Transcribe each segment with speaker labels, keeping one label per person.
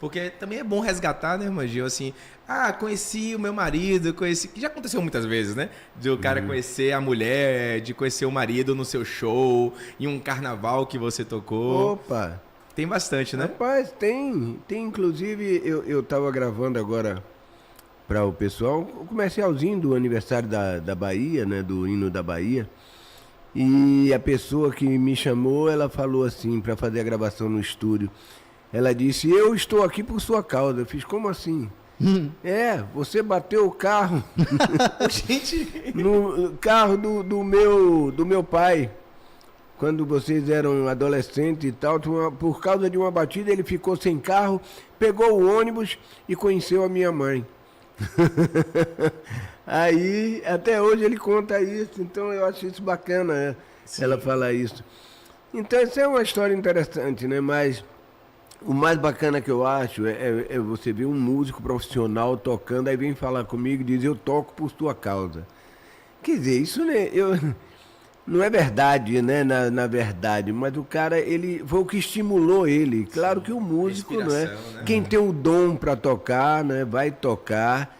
Speaker 1: Porque também é bom resgatar, né, Magil? Assim, conheci o meu marido, que já aconteceu muitas vezes, né? De o cara conhecer a mulher, de conhecer o marido no seu show, em um carnaval que você tocou.
Speaker 2: Opa!
Speaker 1: Tem bastante, né?
Speaker 2: Rapaz, tem inclusive, eu tava gravando agora para o pessoal, o comercialzinho do aniversário da Bahia, né, do hino da Bahia. E a pessoa que me chamou, ela falou assim, para fazer a gravação no estúdio. Ela disse, eu estou aqui por sua causa. Eu fiz, como assim? Você bateu o carro.
Speaker 1: Gente...
Speaker 2: No carro do meu pai. Quando vocês eram adolescentes e tal, por causa de uma batida, ele ficou sem carro, pegou o ônibus e conheceu a minha mãe. Aí, até hoje ele conta isso, então eu acho isso bacana, né? Ela falar isso. Então, isso é uma história interessante, né? Mas o mais bacana que eu acho é você ver um músico profissional tocando, aí vem falar comigo e diz, eu toco por tua causa. Quer dizer, isso, né? Não é verdade, né? Na verdade, mas o cara, ele foi o que estimulou ele. Claro que o músico, né? Quem tem o dom para tocar, né? Vai tocar,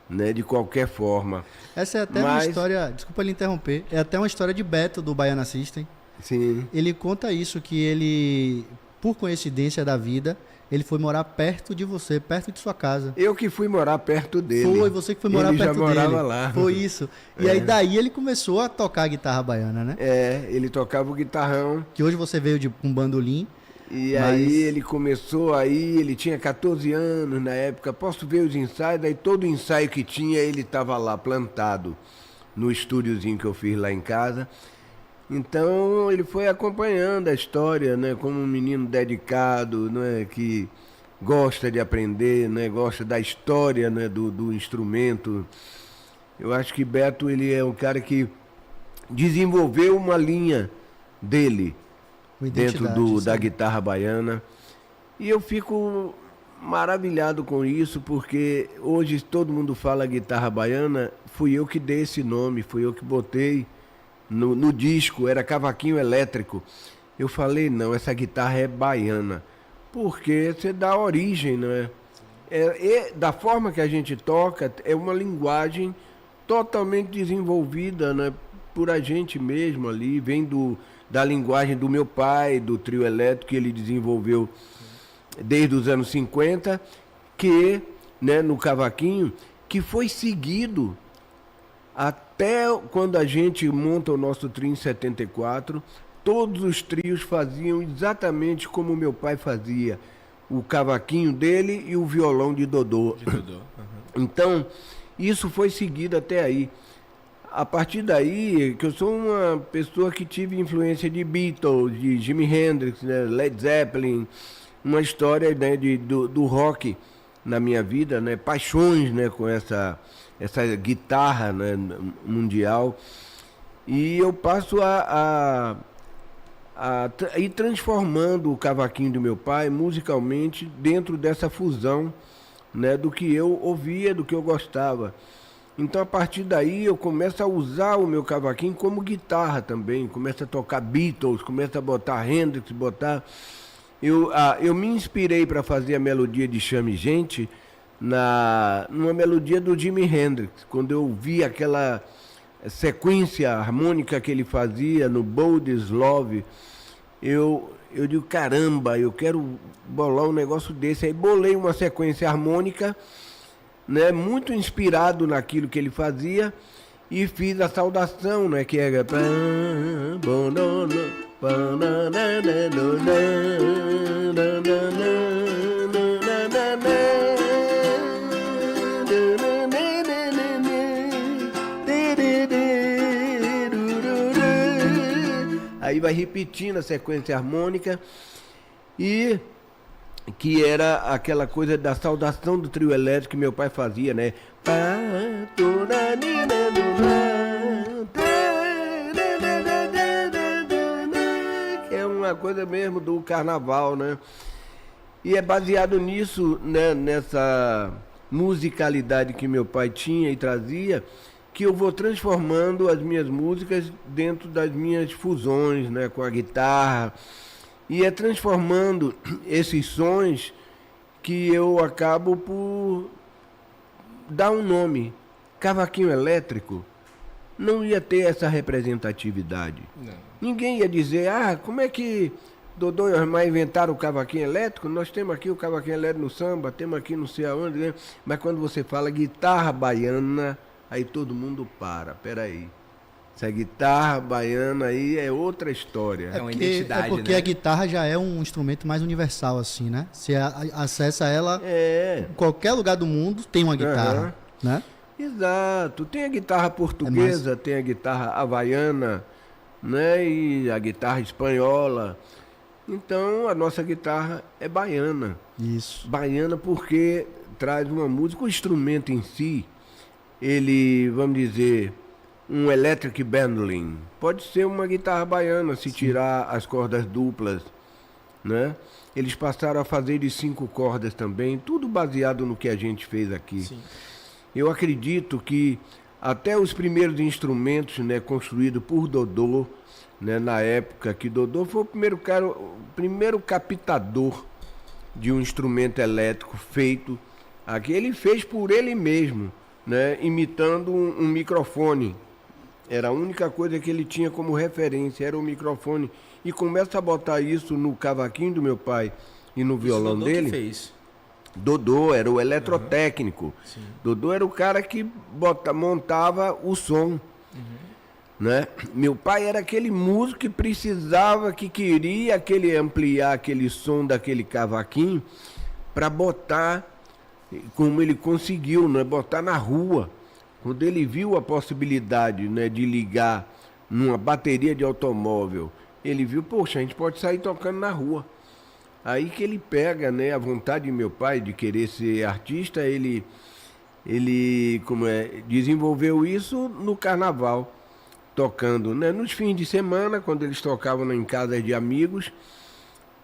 Speaker 2: né? De qualquer forma.
Speaker 3: Essa é até uma história, desculpa lhe interromper, é até uma história de Beto do Baiana System.
Speaker 2: Sim.
Speaker 3: Ele conta isso, que ele, por coincidência da vida, ele foi morar perto de você, perto de sua casa.
Speaker 2: Eu que fui morar perto dele.
Speaker 3: Foi, você que foi morar perto dele.
Speaker 2: Ele já morava lá.
Speaker 3: Foi isso. E aí daí ele começou a tocar guitarra baiana, né?
Speaker 2: Ele tocava o guitarrão.
Speaker 3: Que hoje você veio com bandolim.
Speaker 2: E aí ele começou ele tinha 14 anos na época, posso ver os ensaios, daí todo ensaio que tinha ele estava lá plantado no estúdiozinho que eu fiz lá em casa. Então ele foi acompanhando a história, né, como um menino dedicado, né, que gosta de aprender, né, gosta da história, né, do instrumento. Eu acho que Beto, ele é um cara que desenvolveu uma linha dele dentro da guitarra baiana. E eu fico maravilhado com isso, porque hoje todo mundo fala guitarra baiana, fui eu que dei esse nome, fui eu que botei no disco, era cavaquinho elétrico. Eu falei, não, essa guitarra é baiana, porque você dá origem, né? Da forma que a gente toca, é uma linguagem totalmente desenvolvida, né, por a gente mesmo ali, vem da linguagem do meu pai, do trio elétrico que ele desenvolveu desde os anos 50, que, né, no cavaquinho, que foi seguido até quando a gente monta o nosso trio em 74, todos os trios faziam exatamente como o meu pai fazia, o cavaquinho dele e o violão de Dodô. Então, isso foi seguido até aí. A partir daí, que eu sou uma pessoa que tive influência de Beatles, de Jimi Hendrix, né, Led Zeppelin, uma história, né, do rock na minha vida, né, paixões, né, com essa guitarra, né, mundial. E eu passo a ir transformando o cavaquinho do meu pai musicalmente dentro dessa fusão, né, do que eu ouvia, do que eu gostava. Então, a partir daí, eu começo a usar o meu cavaquinho como guitarra também. Começo a tocar Beatles, começo a botar Hendrix, Eu me inspirei para fazer a melodia de Chame Gente numa melodia do Jimi Hendrix. Quando eu vi aquela sequência harmônica que ele fazia no Bold Love, eu digo, caramba, eu quero bolar um negócio desse. Aí bolei uma sequência harmônica, né, muito inspirado naquilo que ele fazia, e fiz a saudação, né, que era aí vai repetindo a sequência harmônica, e que era aquela coisa da saudação do trio elétrico que meu pai fazia, né? Que é uma coisa mesmo do carnaval, né? E é baseado nisso, né, nessa musicalidade que meu pai tinha e trazia, que eu vou transformando as minhas músicas dentro das minhas fusões, né, com a guitarra. E é transformando esses sons que eu acabo por dar um nome. Cavaquinho elétrico não ia ter essa representatividade.
Speaker 1: Não.
Speaker 2: Ninguém ia dizer, como é que Dodô e Osmar inventaram o cavaquinho elétrico? Nós temos aqui o cavaquinho elétrico no samba, temos aqui não sei aonde, né? Mas quando você fala guitarra baiana, aí todo mundo para. Peraí. Essa guitarra baiana aí é outra história.
Speaker 1: É uma identidade,
Speaker 3: é porque
Speaker 1: né?
Speaker 3: a guitarra já é um instrumento mais universal, assim, né? Você acessa ela em qualquer lugar do mundo, tem uma guitarra, né?
Speaker 2: Exato. Tem a guitarra portuguesa, tem a guitarra havaiana, né? E a guitarra espanhola. Então, a nossa guitarra é baiana.
Speaker 3: Isso.
Speaker 2: Baiana porque traz uma música, o instrumento em si, ele, vamos dizer, um electric bandolin. Pode ser uma guitarra baiana, se tirar as cordas duplas, né? Eles passaram a fazer de 5 cordas também, tudo baseado no que a gente fez aqui.
Speaker 1: Sim.
Speaker 2: Eu acredito que até os primeiros instrumentos, né, construídos por Dodô, né, na época que Dodô foi o primeiro captador de um instrumento elétrico feito aqui. Ele fez por ele mesmo, né, imitando um microfone. Era a única coisa que ele tinha como referência, era o microfone. E começa a botar isso no cavaquinho do meu pai e no violão
Speaker 1: Dodô
Speaker 2: dele.
Speaker 1: que fez.
Speaker 2: Dodô era o eletrotécnico.
Speaker 1: Sim.
Speaker 2: Dodô era o cara que montava o som. Né? Meu pai era aquele músico que precisava, que queria ampliar aquele som daquele cavaquinho para botar, como ele conseguiu, né? Botar na rua. Quando ele viu a possibilidade, né, de ligar numa bateria de automóvel, ele viu, poxa, a gente pode sair tocando na rua. Aí que ele pega, né, a vontade de meu pai de querer ser artista, ele desenvolveu isso no carnaval, tocando, né, nos fins de semana, quando eles tocavam em casas de amigos,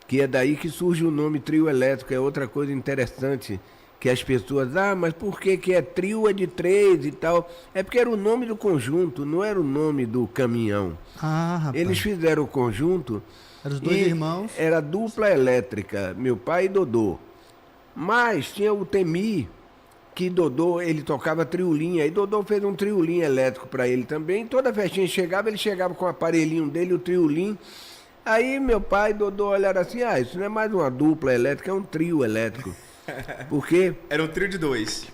Speaker 2: que é daí que surge o nome trio elétrico. É outra coisa interessante, que as pessoas, mas por que é trio, é de 3 e tal? É porque era o nome do conjunto, não era o nome do caminhão.
Speaker 3: Rapaz.
Speaker 2: Eles fizeram o conjunto.
Speaker 3: Eram os dois irmãos.
Speaker 2: Era dupla elétrica, meu pai e Dodô. Mas tinha o Temi, que Dodô, ele tocava triolinha. Aí Dodô fez um triolinho elétrico para ele também. Toda festinha chegava, ele chegava com o aparelhinho dele, o triolinho. Aí meu pai e Dodô olharam assim, isso não é mais uma dupla elétrica, é um trio elétrico. Porque
Speaker 1: Era um trio de 2.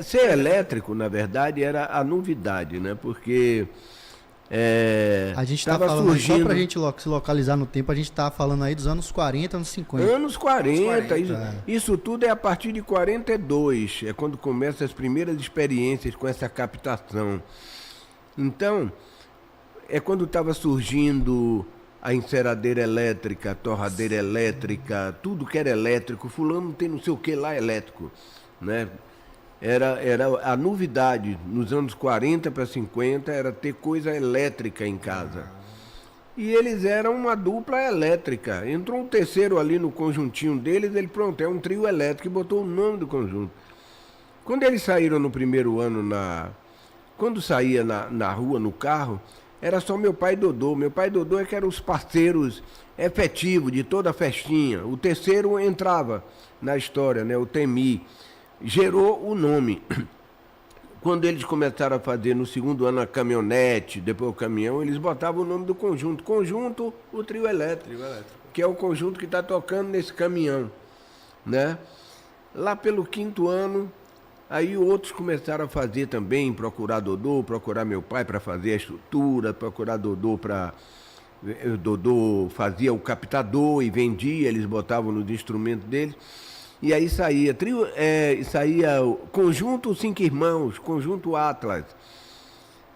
Speaker 2: ser elétrico, na verdade, era a novidade, né? Porque
Speaker 3: A gente tá
Speaker 2: tava
Speaker 3: falando,
Speaker 2: surgindo...
Speaker 3: só pra gente se localizar no tempo, a gente tá falando aí dos anos 40, anos 50.
Speaker 2: Anos 40,
Speaker 1: Anos
Speaker 2: isso tudo é a partir de 42, é quando começam as primeiras experiências com essa captação. Então, é quando estava surgindo a enceradeira elétrica, a torradeira elétrica, tudo que era elétrico, fulano tem não sei o que lá elétrico, né? Era a novidade, nos anos 40 para 50, era ter coisa elétrica em casa. E eles eram uma dupla elétrica. Entrou um terceiro ali no conjuntinho deles, ele pronto, é um trio elétrico, e botou o nome do conjunto. Quando eles saíram no primeiro ano, quando saía na rua, no carro, era só meu pai e Dodô. Meu pai e Dodô é que eram os parceiros efetivos de toda a festinha. O terceiro entrava na história, né? O Temi. Gerou o nome. Quando eles começaram a fazer no segundo ano a caminhonete, depois o caminhão, eles botavam o nome do conjunto. Conjunto, o trio elétrico. Que é o conjunto que está tocando nesse caminhão, né? Lá pelo 5º ano, aí outros começaram a fazer também, procurar Dodô, procurar meu pai para fazer a estrutura, procurar Dodô para... Dodô fazia o captador e vendia, eles botavam nos instrumentos deles. E aí saía saía o Conjunto 5 Irmãos, Conjunto Atlas.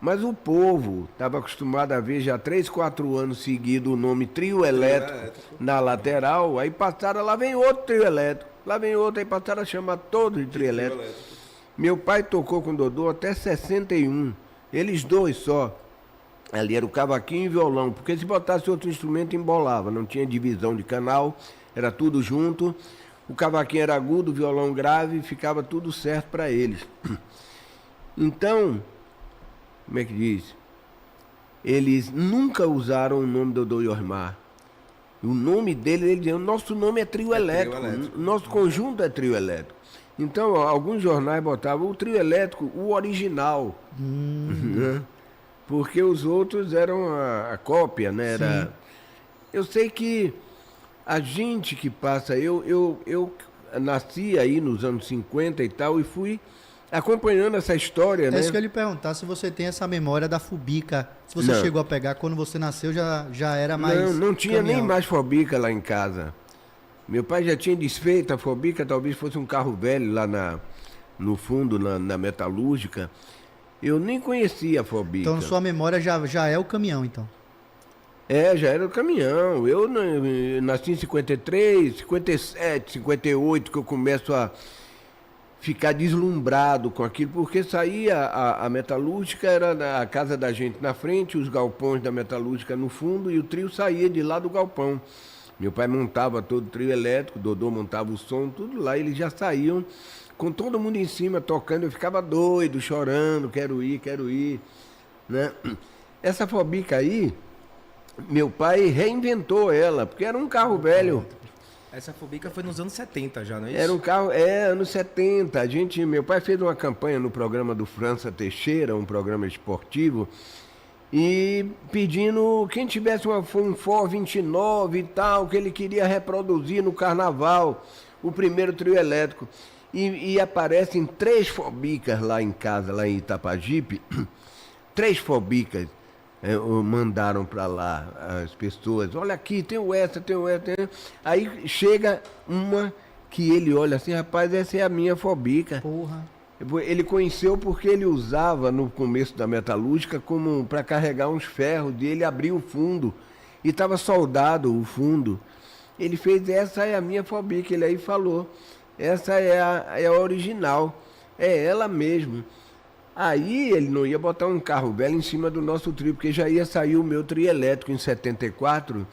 Speaker 2: Mas o povo estava acostumado a ver já 3, 4 anos seguidos o nome trio elétrico na lateral, aí passaram, lá vem outro trio elétrico, lá vem outro, aí passaram a chamar todos de trio elétrico. Meu pai tocou com o Dodô até 61, eles dois só. Ali era o cavaquinho e violão, porque se botasse outro instrumento embolava, não tinha divisão de canal, era tudo junto. O cavaquinho era agudo, o violão grave, ficava tudo certo para eles. Então, como é que diz? Eles nunca usaram o nome Dodô e Osmar. O nome dele, ele dizia, o nosso nome é Trio Elétrico. O nosso conjunto é Trio Elétrico. Então, alguns jornais botavam o Trio Elétrico, o original. Né? Porque os outros eram a cópia, né? Era... Eu sei que a gente que passa... Eu nasci aí nos anos 50 e tal, e fui acompanhando essa história, né?
Speaker 3: É isso que eu ia lhe perguntar, se você tem essa memória da Fubica. Se você chegou a pegar, quando você nasceu, já era mais...
Speaker 2: Não tinha nem mais Fubica lá em casa. Meu pai já tinha desfeito a Fubica, talvez fosse um carro velho lá no fundo, na metalúrgica. Eu nem conhecia a Fubica.
Speaker 3: Então, sua memória já é o caminhão, então?
Speaker 2: Já era o caminhão. Eu nasci em 53, 57, 58, que eu começo a ficar deslumbrado com aquilo, porque saía a metalúrgica, era a casa da gente na frente, os galpões da metalúrgica no fundo, e o trio saía de lá do galpão. Meu pai montava todo o trio elétrico, Dodô montava o som, tudo lá, eles já saíam com todo mundo em cima tocando, eu ficava doido, chorando, quero ir, né? Essa Fubica aí, meu pai reinventou ela, porque era um carro velho.
Speaker 1: Essa Fubica foi nos anos 70 já, não é isso?
Speaker 2: Era um carro, anos 70. Meu pai fez uma campanha no programa do França Teixeira, um programa esportivo, e pedindo quem tivesse um Ford 29 e tal, que ele queria reproduzir no carnaval, o primeiro trio elétrico. E aparecem 3 Fubicas lá em casa, lá em Itapajipe, 3 Fubicas. Mandaram para lá as pessoas, olha aqui, tem essa. Aí chega uma que ele olha assim, rapaz, essa é a minha Fubica.
Speaker 3: Porra.
Speaker 2: Ele conheceu porque ele usava no começo da metalúrgica como para carregar uns ferros, e ele abriu o fundo e estava soldado o fundo. Ele fez, essa é a minha Fubica, ele aí falou, essa é a original, é ela mesmo. Aí ele não ia botar um carro velho em cima do nosso trio, porque já ia sair o meu trio elétrico em 74.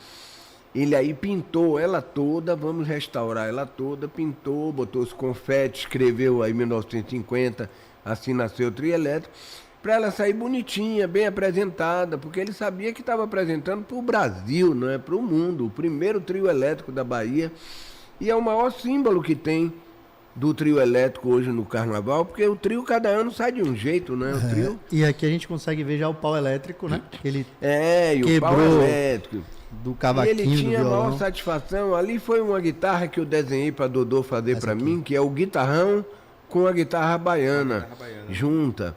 Speaker 2: Ele aí pintou ela toda, vamos restaurar ela toda, pintou, botou os confetes, escreveu aí 1950, assim nasceu o trio elétrico, para ela sair bonitinha, bem apresentada, porque ele sabia que estava apresentando para o Brasil, não é para o mundo, o primeiro trio elétrico da Bahia, e é o maior símbolo que tem do trio elétrico hoje no carnaval, porque o trio cada ano sai de um jeito, né? O trio...
Speaker 3: E aqui a gente consegue ver já o pau elétrico, né? Ele
Speaker 2: e
Speaker 3: quebrou
Speaker 2: o pau elétrico.
Speaker 3: Do cavaquinho,
Speaker 2: e ele tinha
Speaker 3: do
Speaker 2: a
Speaker 3: violão.
Speaker 2: maior satisfação. Ali foi uma guitarra que eu desenhei para Dodô fazer para mim, que é o guitarrão com a guitarra baiana, junta.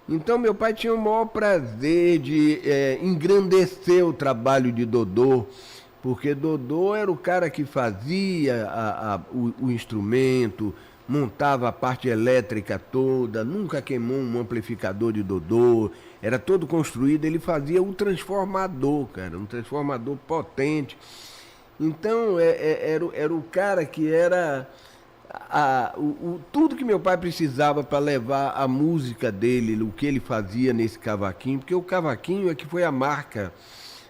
Speaker 2: Então meu pai tinha o maior prazer de engrandecer o trabalho de Dodô, porque Dodô era o cara que fazia o instrumento, montava a parte elétrica toda, nunca queimou um amplificador de Dodô, era todo construído, ele fazia o transformador, cara, um transformador potente. Então era o cara que era tudo que meu pai precisava para levar a música dele, o que ele fazia nesse cavaquinho, porque o cavaquinho é que foi a marca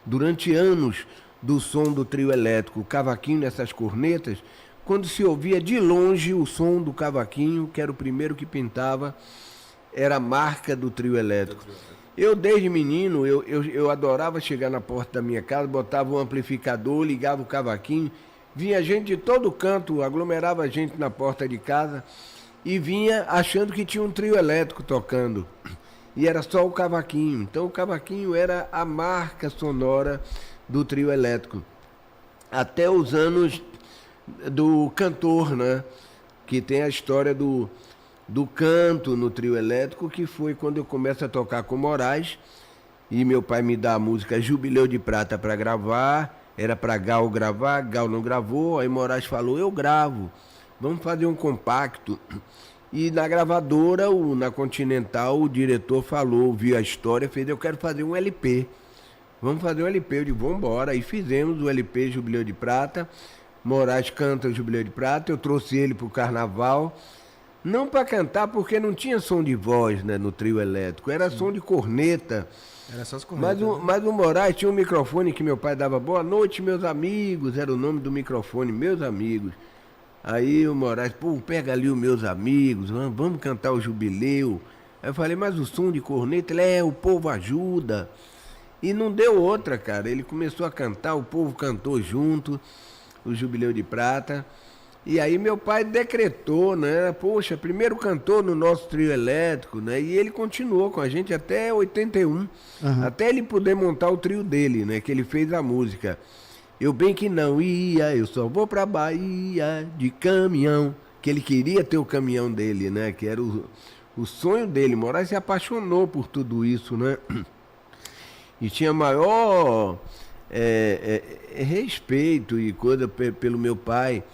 Speaker 2: durante anos do som do trio elétrico. O cavaquinho nessas cornetas, quando se ouvia de longe o som do cavaquinho, que era o primeiro que pintava, era a marca do trio elétrico. Eu, desde menino, eu adorava chegar na porta da minha casa, botava um amplificador, ligava o cavaquinho, vinha gente de todo canto, aglomerava gente na porta de casa e vinha achando que tinha um trio elétrico tocando. E era só o cavaquinho. Então o cavaquinho era a marca sonora do trio elétrico. Até os anos do cantor, né? Que tem a história do canto no trio elétrico, que foi quando eu começo a tocar com Moraes, e meu pai me dá a música Jubileu de Prata para gravar, era para Gal gravar, Gal não gravou, aí Moraes falou, eu gravo, vamos fazer um compacto. E na gravadora, na Continental, o diretor falou, viu a história, fez, eu quero fazer um LP. Vamos fazer um LP, eu digo, vamos embora. Aí fizemos o LP Jubileu de Prata, Moraes canta o Jubileu de Prata, eu trouxe ele para o carnaval, não para cantar, porque não tinha som de voz, né, no trio elétrico, era som de corneta.
Speaker 1: Era só as cornetas.
Speaker 2: Mas o Moraes tinha um microfone que meu pai dava, boa noite, meus amigos, era o nome do microfone, meus amigos. Aí o Moraes, pô, pega ali os meus amigos, vamos cantar o Jubileu. Aí eu falei, mas o som de corneta, o povo ajuda. E não deu outra, cara. Ele começou a cantar, o povo cantou junto, o Jubileu de Prata. E aí meu pai decretou, né? Poxa, primeiro cantor no nosso trio elétrico, né? E ele continuou com a gente até 81. Até ele poder montar o trio dele, né? Que ele fez a música. Eu bem que não ia, eu só vou pra Bahia de caminhão. Que ele queria ter o caminhão dele, né? Que era o sonho dele. Moraes se apaixonou por tudo isso, né? E tinha maior respeito e coisa pelo meu pai.